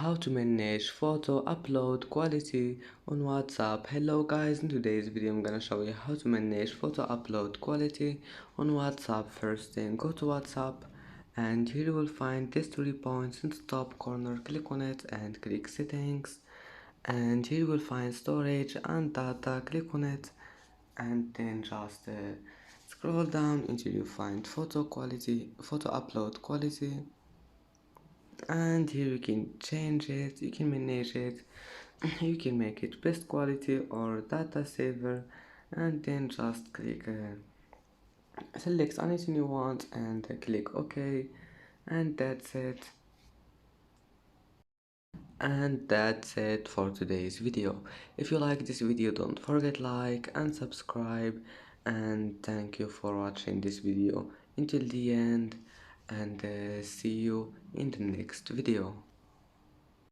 how to manage photo upload quality on WhatsApp. Hello guys, in today's video I'm gonna show you how to manage photo upload quality on WhatsApp. First thing, go to WhatsApp and here you will find these three points in the top corner. Click on it and click settings, and here you will find storage and data. Click on it and then just scroll down until you find photo upload quality, and here you can change it, you can manage it, you can make it best quality or data saver, and then just click select anything you want and click OK, and that's it. And that's it for today's video. If you like this video, don't forget like and subscribe, and thank you for watching this video until the end, and see you in the next video.